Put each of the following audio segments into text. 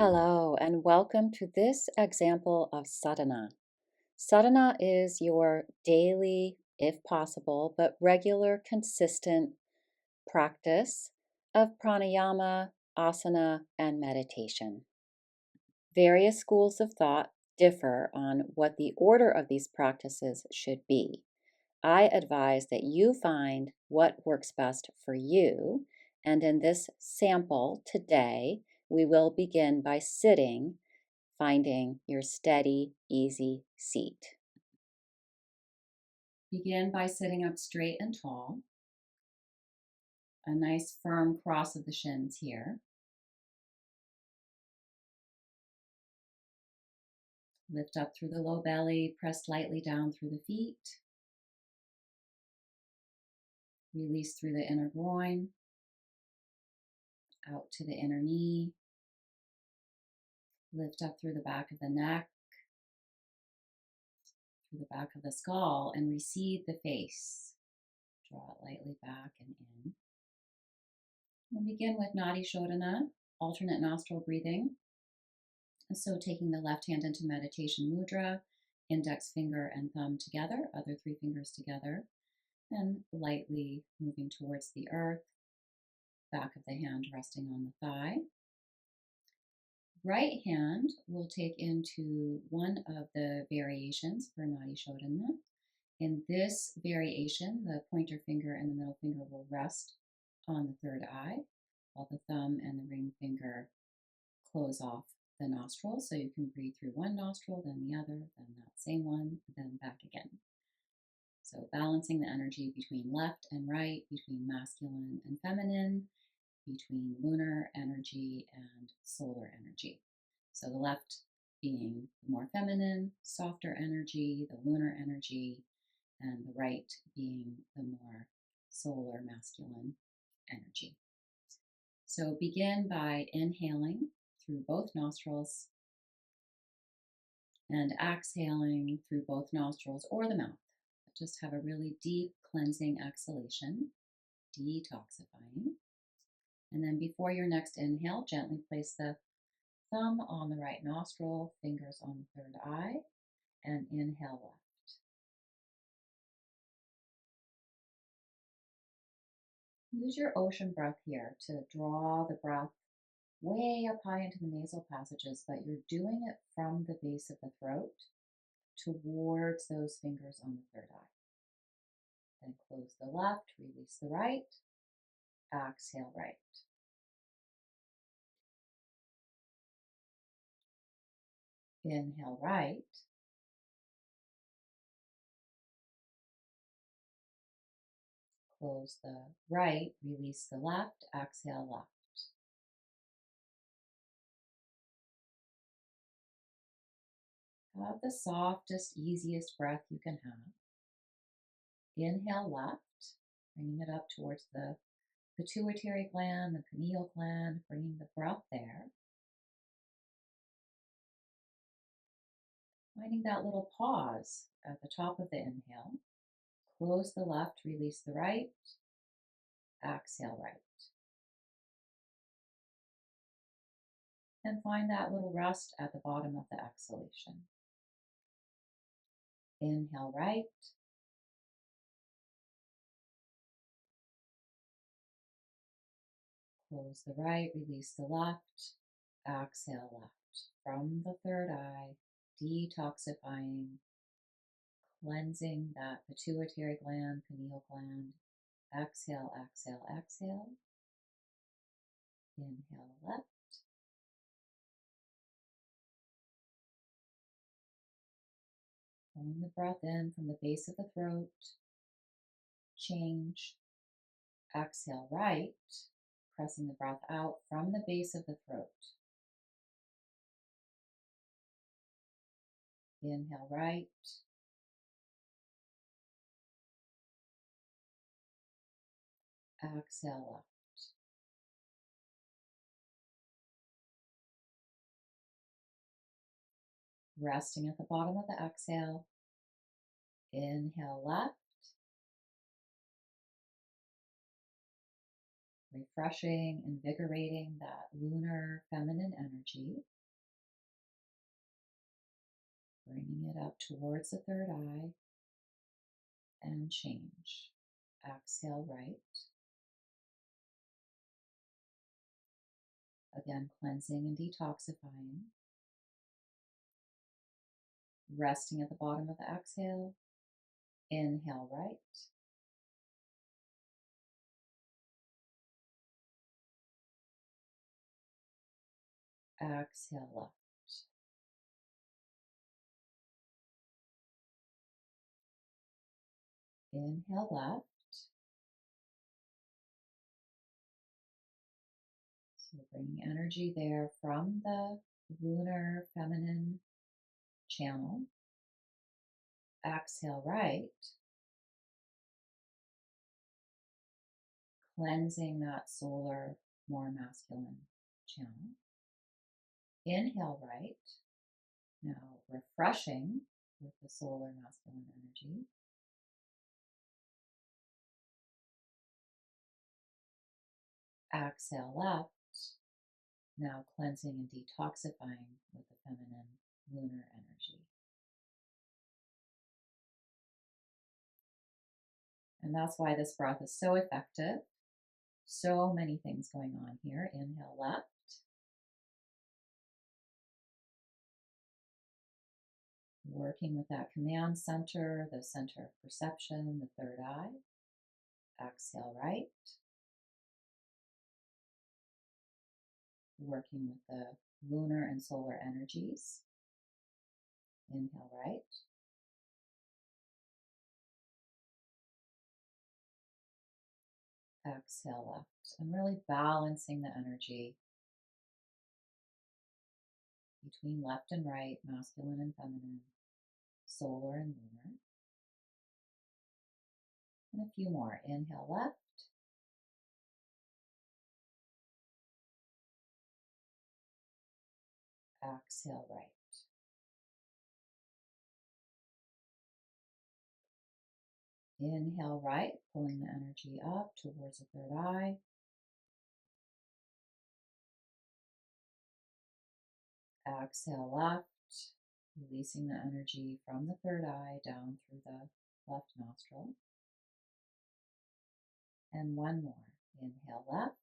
Hello, and welcome to this example of sadhana. Sadhana is your daily, if possible, but regular, consistent practice of pranayama, asana, and meditation. Various schools of thought differ on what the order of these practices should be. I advise that you find what works best for you, and in this sample today, we will begin by sitting, finding your steady, easy seat. Begin by sitting up straight and tall. A nice firm cross of the shins here. Lift up through the low belly, press lightly down through the feet. Release through the inner groin, out to the inner knee. Lift up through the back of the neck, through the back of the skull, and recede the face. Draw it lightly back and in. We'll begin with Nadi Shodhana, alternate nostril breathing. So taking the left hand into meditation mudra, index finger and thumb together, other three fingers together, and lightly moving towards the earth, back of the hand resting on the thigh. Right hand will take into one of the variations for Nadi Shodhana. In this variation, the pointer finger and the middle finger will rest on the third eye, while the thumb and the ring finger close off the nostril. So you can breathe through one nostril, then the other, then that same one, then back again. So balancing the energy between left and right, between masculine and feminine, between lunar energy and solar energy. So the left being the more feminine, softer energy, the lunar energy, and the right being the more solar, masculine energy. So begin by inhaling through both nostrils and exhaling through both nostrils or the mouth. Just have a really deep cleansing exhalation, detoxifying. And then before your next inhale, gently place the thumb on the right nostril, fingers on the third eye, and inhale left. Use your ocean breath here to draw the breath way up high into the nasal passages, but you're doing it from the base of the throat towards those fingers on the third eye. Then close the left, release the right, exhale right. Inhale right. Close the right, release the left, exhale left. Have the softest, easiest breath you can have. Inhale left, bringing it up towards the pituitary gland, the pineal gland, bringing the breath there. Finding that little pause at the top of the inhale. Close the left, release the right, exhale right. And find that little rest at the bottom of the exhalation. Inhale right. Close the right, release the left, exhale left. From the third eye, detoxifying, cleansing that pituitary gland, pineal gland. Exhale, exhale, exhale. Inhale left. Pulling the breath in from the base of the throat. Change. Exhale right. Pressing the breath out from the base of the throat. Inhale right. Exhale left. Resting at the bottom of the exhale. Inhale left. Refreshing, invigorating that lunar feminine energy. bringing it up towards the third eye and change. Exhale right. Again, cleansing and detoxifying. Resting at the bottom of the exhale. Inhale right. Exhale left. Inhale left. So bringing energy there from the lunar feminine channel. Exhale right. Cleansing that solar, more masculine channel. Inhale right. Now refreshing with the solar masculine energy. Exhale left. Now cleansing and detoxifying with the feminine lunar energy. And that's why this breath is so effective. So many things going on here. Inhale left. Working with that command center, the center of perception, the third eye. Exhale right. Working with the lunar and solar energies. Inhale right. Exhale left. And really balancing the energy between left and right, masculine and feminine, solar and lunar. And a few more. Inhale left. Exhale right. Inhale right, pulling the energy up towards the third eye. Exhale left, releasing the energy from the third eye down through the left nostril. And one more. Inhale left.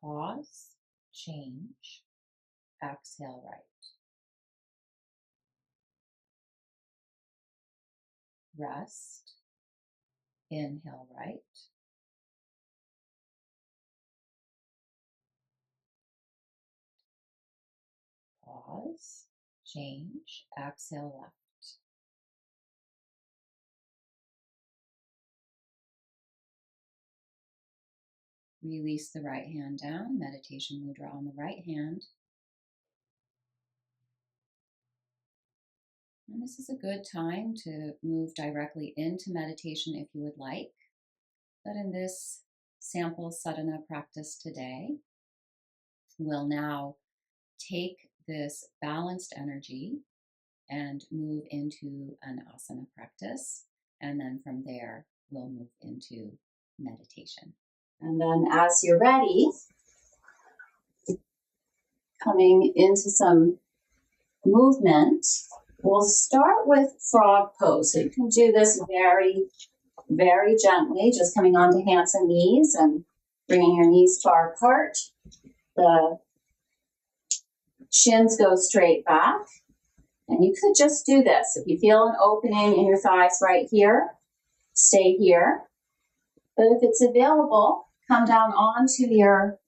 Pause, change. Exhale right. Rest. Inhale right. Pause, change. Exhale left. Release the right hand down, meditation mudra on the right hand. And this is a good time to move directly into meditation if you would like. But in this sample sadhana practice today, we'll now take this balanced energy and move into an asana practice. And then from there, we'll move into meditation. And then as you're ready, coming into some movement, we'll start with frog pose. So you can do this very, very gently, just coming onto hands and knees and bringing your knees far apart. The shins go straight back. And you could just do this. If you feel an opening in your thighs right here, stay here. But if it's available, come down onto your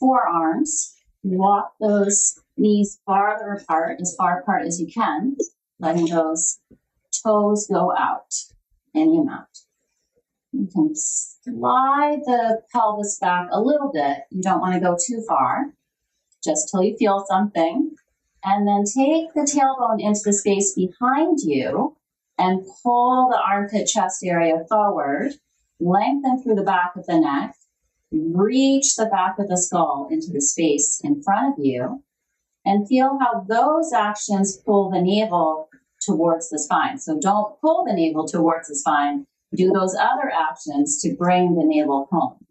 forearms. Walk those knees farther apart, as far apart as you can, letting those toes go out any amount. You can slide the pelvis back a little bit. You don't want to go too far, just till you feel something. And then take the tailbone into the space behind you and pull the armpit chest area forward. Lengthen through the back of the neck. Reach the back of the skull into the space in front of you. And feel how those actions pull the navel towards the spine. So don't pull the navel towards the spine. Do those other actions to bring the navel home.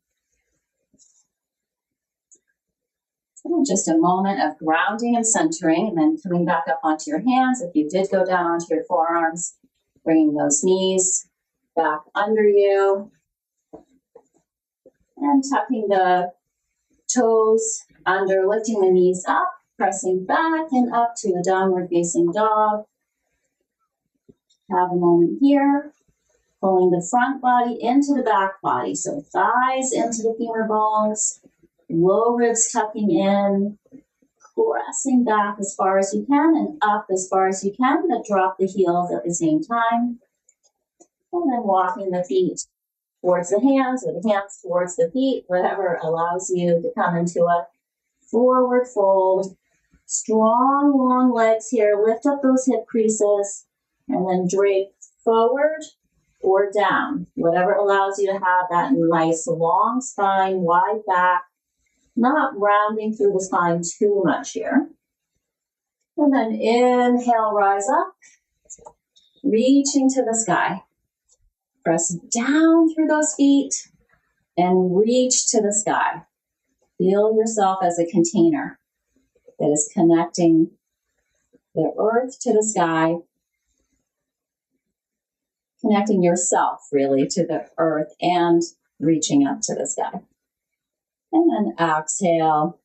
Just a moment of grounding and centering, and then coming back up onto your hands. If you did go down onto your forearms, bringing those knees back under you and tucking the toes under, lifting the knees up, pressing back and up to a downward facing dog. Have a moment here, pulling the front body into the back body. So thighs into the femur bones, low ribs tucking in, pressing back as far as you can and up as far as you can, but drop the heels at the same time. And then walking the feet towards the hands or the hands towards the feet, whatever allows you to come into a forward fold. Strong, long legs here. Lift up those hip creases and then drape forward or down, whatever allows you to have that nice long spine, wide back, not rounding through the spine too much here. And then inhale, rise up, reaching to the sky. Press down through those feet and reach to the sky. Feel yourself as a container that is connecting the earth to the sky, connecting yourself really to the earth and reaching up to the sky. And then exhale,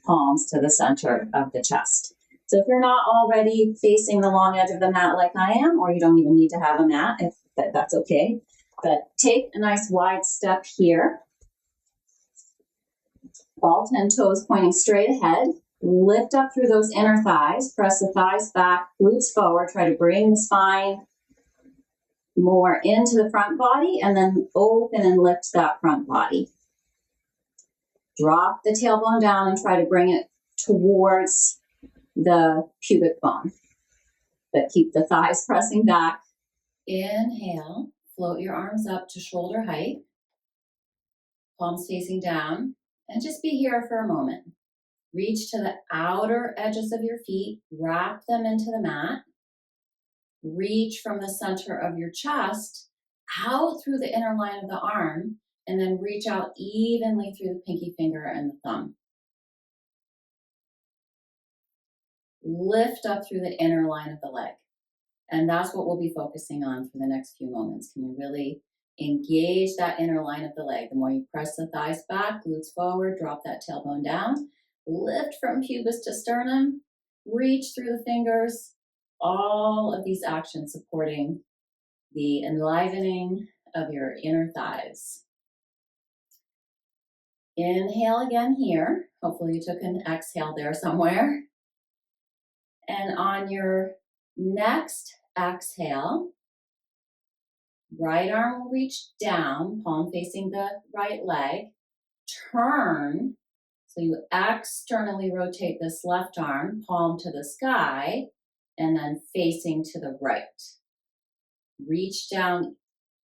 palms to the center of the chest. So if you're not already facing the long edge of the mat like I am, or you don't even need to have a mat, if that's okay. But take a nice wide step here. All 10 toes pointing straight ahead. Lift up through those inner thighs. Press the thighs back, glutes forward. Try to bring the spine more into the front body and then open and lift that front body. Drop the tailbone down and try to bring it towards the pubic bone. But keep the thighs pressing back. Inhale, float your arms up to shoulder height. Palms facing down. And just be here for a moment. Reach to the outer edges of your feet. Wrap them into the mat. Reach from the center of your chest out through the inner line of the arm. And then reach out evenly through the pinky finger and the thumb. Lift up through the inner line of the leg. And that's what we'll be focusing on for the next few moments. Can we really engage that inner line of the leg? The more you press the thighs back, glutes forward, drop that tailbone down. Lift from pubis to sternum. Reach through the fingers. All of these actions supporting the enlivening of your inner thighs. Inhale again here. Hopefully you took an exhale there somewhere. And on your next exhale, right arm will reach down, palm facing the right leg. Turn, so you externally rotate this left arm, palm to the sky, and then facing to the right. Reach down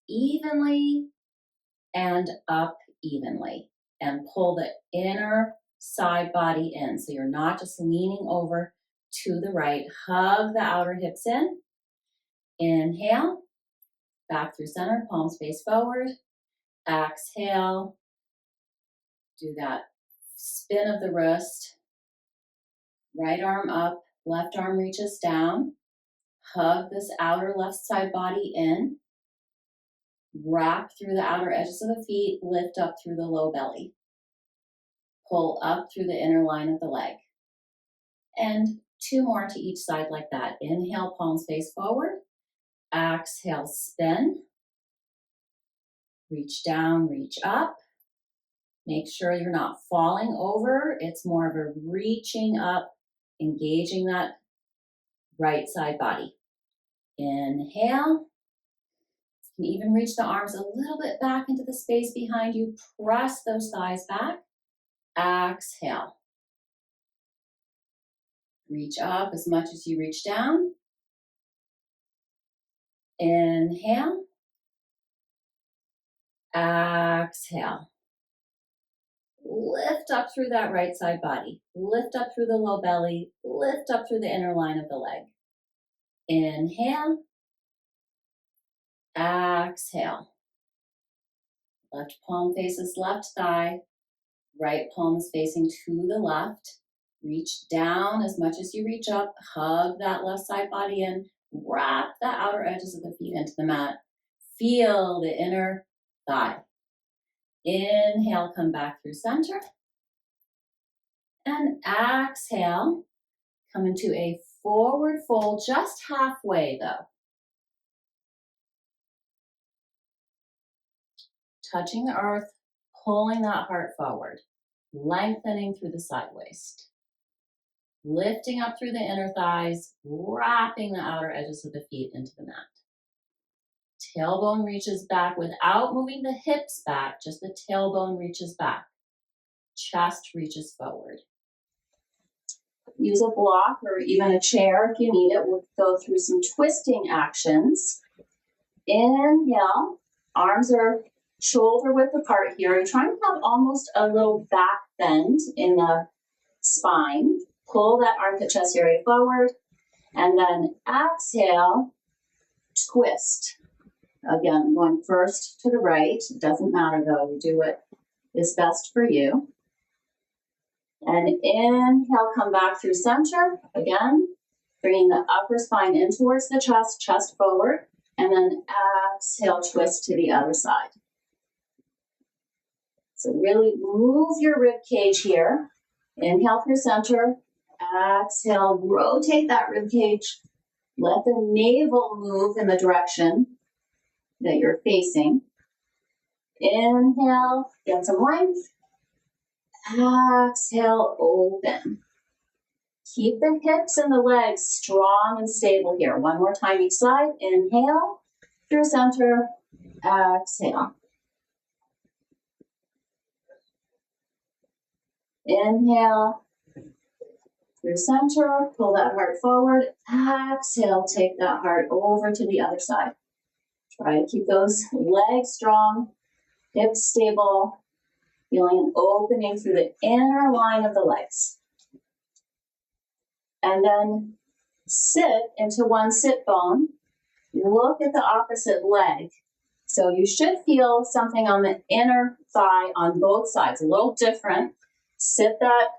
evenly and up evenly. And pull the inner side body in. So you're not just leaning over to the right. Hug the outer hips in. Inhale. Back through center. Palms face forward. Exhale. Do that spin of the wrist. Right arm up. Left arm reaches down. Hug this outer left side body in. Wrap through the outer edges of the feet. Lift up through the low belly. Pull up through the inner line of the leg. And 2 more to each side like that. Inhale, palms face forward. Exhale, spin. Reach down, reach up. Make sure you're not falling over. It's more of a reaching up, engaging that right side body. Inhale. You can even reach the arms a little bit back into the space behind you. Press those thighs back. Exhale. Reach up as much as you reach down. Inhale. Exhale. Lift up through that right side body. Lift up through the low belly. Lift up through the inner line of the leg. Inhale. Exhale. Left palm faces left thigh. Right palm is facing to the left. Reach down as much as you reach up. Hug that left side body in. Wrap the outer edges of the feet into the mat. Feel the inner thigh. Inhale, come back through center. And exhale, come into a forward fold, just halfway though. Touching the earth, pulling that heart forward, lengthening through the side waist. Lifting up through the inner thighs, wrapping the outer edges of the feet into the mat. Tailbone reaches back without moving the hips back, just the tailbone reaches back. Chest reaches forward. Use a block or even a chair if you need it. We'll go through some twisting actions. Inhale, arms are shoulder width apart here. You're trying to have almost a little back bend in the spine. Pull that armpit chest area forward, and then exhale, twist. Again, going first to the right. It doesn't matter though, you do what is best for you. And inhale, come back through center. Again, bringing the upper spine in towards the chest, chest forward, and then exhale, twist to the other side. So really move your rib cage here. Inhale through center. Exhale, rotate that rib cage. Let the navel move in the direction that you're facing. Inhale, get some length. Exhale, open. Keep the hips and the legs strong and stable here. One more time each side. Inhale, through center. Exhale. Inhale. Through center, pull that heart forward. Exhale, take that heart over to the other side. Try to keep those legs strong, hips stable, feeling an opening through the inner line of the legs. And then sit into one sit bone. Look at the opposite leg. So you should feel something on the inner thigh on both sides, a little different. Sit that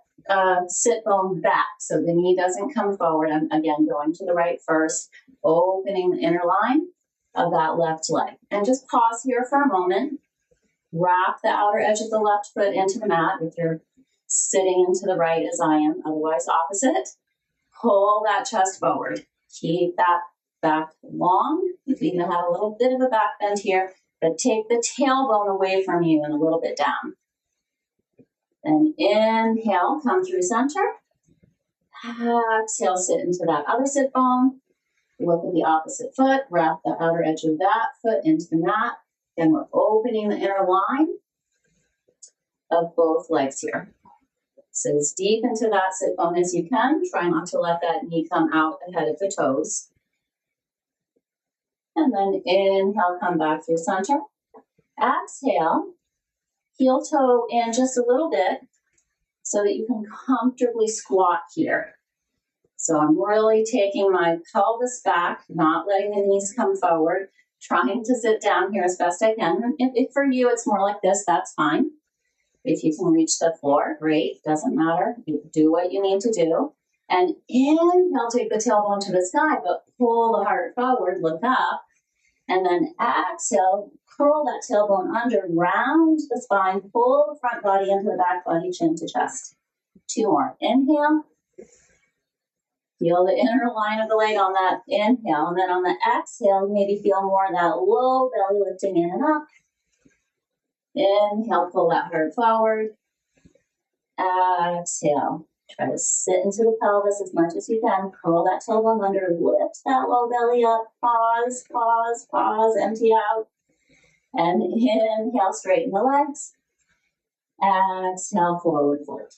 sit bone back so the knee doesn't come forward. I'm again going to the right first, opening the inner line of that left leg. And just pause here for a moment. Wrap the outer edge of the left foot into the mat if you're sitting into the right as I am, otherwise opposite. Pull that chest forward. Keep that back long. You can even have a little bit of a back bend here, but take the tailbone away from you and a little bit down. And inhale, come through center. Exhale, sit into that other sit bone. Look at the opposite foot. Wrap the outer edge of that foot into the mat. Then we're opening the inner line of both legs here. So as deep into that sit bone as you can. Try not to let that knee come out ahead of the toes. And then inhale, come back through center. Exhale. Heel toe in just a little bit so that you can comfortably squat here. So I'm really taking my pelvis back, not letting the knees come forward, trying to sit down here as best I can. If for you it's more like this, that's fine. If you can reach the floor, great, doesn't matter. You do what you need to do. And inhale, take the tailbone to the sky, but pull the heart forward, look up. And then exhale, curl that tailbone under, round the spine, pull the front body into the back body, chin to chest. 2 more. Inhale. Feel the inner line of the leg on that inhale. And then on the exhale, maybe feel more of that low belly lifting in and up. Inhale, pull that heart forward. Exhale. Try to sit into the pelvis as much as you can. Curl that tailbone under. Lift that low belly up. Pause, pause, pause. Empty out. And inhale, straighten the legs. Exhale, forward fold.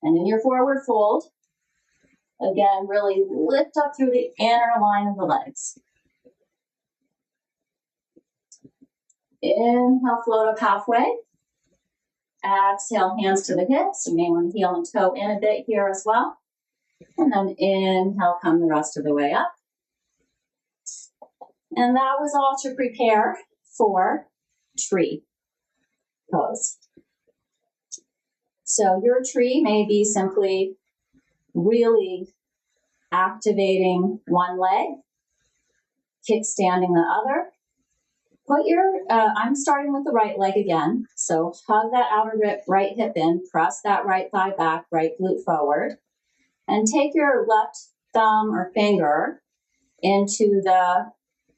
And in your forward fold, again, really lift up through the inner line of the legs. Inhale, float up halfway. Exhale, hands to the hips. You may want to heel and toe in a bit here as well. And then inhale, come the rest of the way up. And that was all to prepare for tree pose. So your tree may be simply really activating one leg, kickstanding the other. Put your, I'm starting with the right leg again. So hug that outer right hip in, press that right thigh back, right glute forward, and take your left thumb or finger into the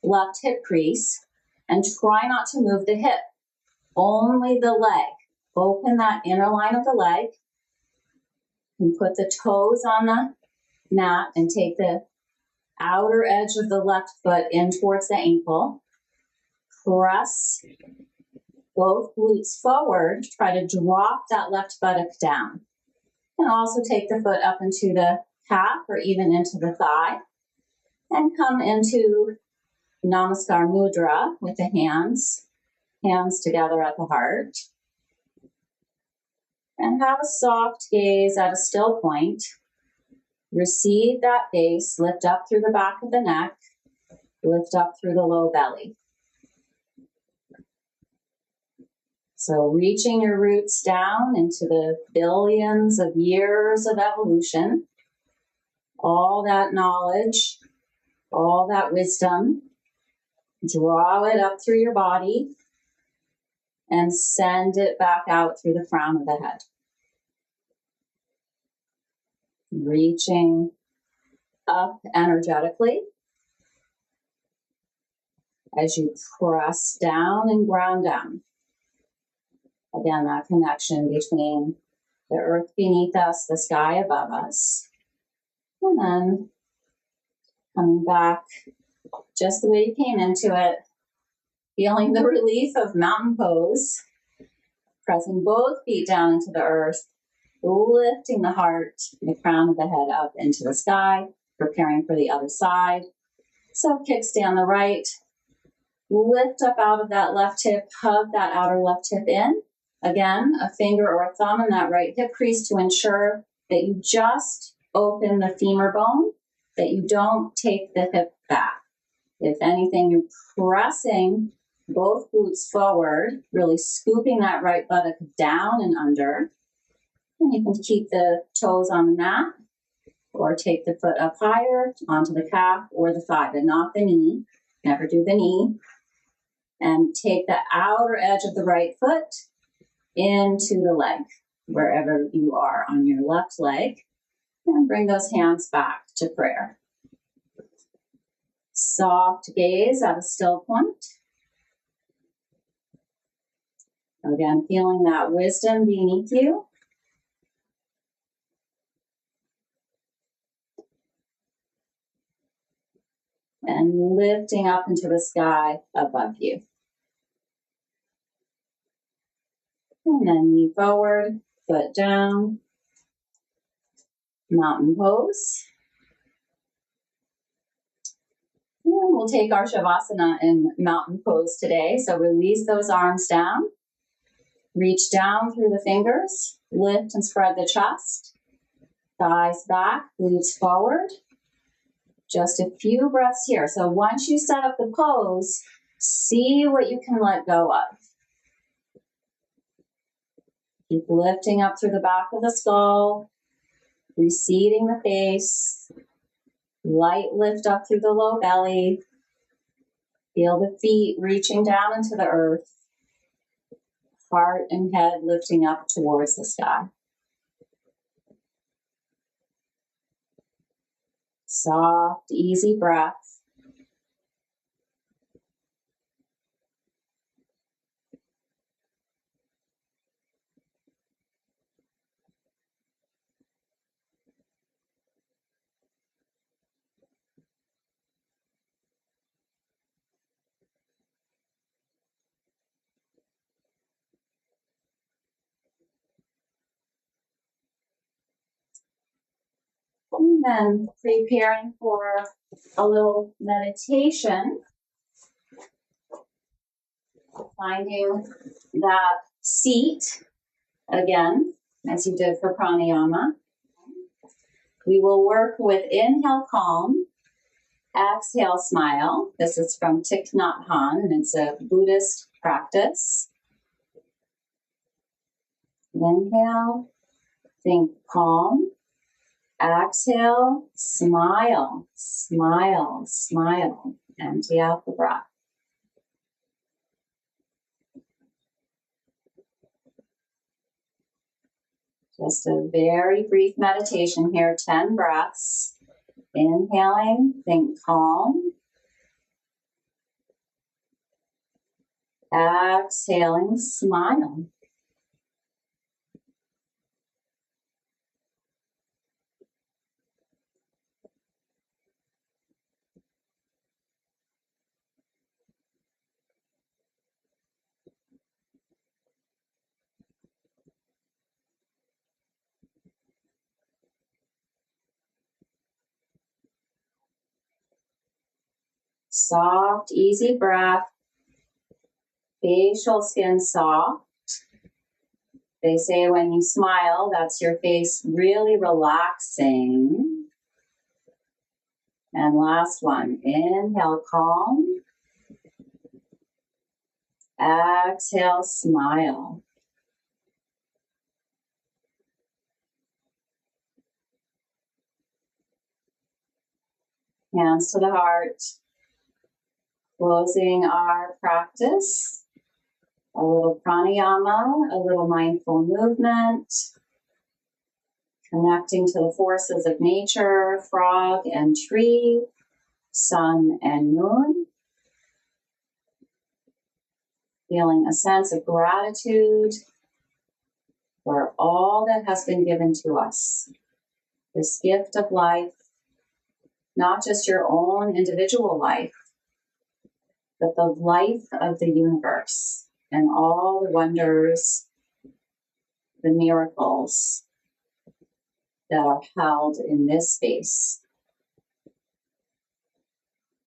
left hip crease and try not to move the hip, only the leg. Open that inner line of the leg and put the toes on the mat and take the outer edge of the left foot in towards the ankle. Press both glutes forward. Try to drop that left buttock down. And also take the foot up into the calf or even into the thigh. And come into Namaskar Mudra with the hands together at the heart. And have a soft gaze at a still point. Receive that base, lift up through the back of the neck, lift up through the low belly. So reaching your roots down into the billions of years of evolution, all that knowledge, all that wisdom, draw it up through your body and send it back out through the crown of the head. Reaching up energetically as you press down and ground down. Again, that connection between the earth beneath us, the sky above us, and then coming back just the way you came into it, feeling the relief of mountain pose, pressing both feet down into the earth, lifting the heart, the crown of the head up into the sky, preparing for the other side. So kickstand the right, lift up out of that left hip, hug that outer left hip in. Again, a finger or a thumb in that right hip crease to ensure that you just open the femur bone, that you don't take the hip back. If anything, you're pressing both glutes forward, really scooping that right buttock down and under. And you can keep the toes on the mat or take the foot up higher onto the calf or the thigh, but not the knee. Never do the knee. And take the outer edge of the right foot into the leg, wherever you are on your left leg, and bring those hands back to prayer. Soft gaze at a still point. Again, feeling that wisdom beneath you. And lifting up into the sky above you. And then knee forward, foot down, mountain pose. And we'll take our Shavasana in mountain pose today. So release those arms down. Reach down through the fingers. Lift and spread the chest. Thighs back, glutes forward. Just a few breaths here. So once you set up the pose, see what you can let go of. Keep lifting up through the back of the skull, receding the face, light lift up through the low belly. Feel the feet reaching down into the earth, heart and head lifting up towards the sky. Soft, easy breath. And then preparing for a little meditation, finding that seat again, as you did for pranayama. We will work with inhale calm, exhale smile. This is from Thich Nhat Hanh, and it's a Buddhist practice. Inhale. Think calm. Exhale, smile, smile, smile. Empty out the breath. Just a very brief meditation here, 10 breaths. Inhaling, think calm. Exhaling, smile. Soft, easy breath. Facial skin soft. They say when you smile, that's your face really relaxing. And last one, inhale, calm. Exhale, smile. Hands to the heart. Closing our practice. A little pranayama, a little mindful movement. Connecting to the forces of nature, frog and tree, sun and moon. Feeling a sense of gratitude for all that has been given to us. This gift of life, not just your own individual life, but the life of the universe and all the wonders, the miracles that are held in this space.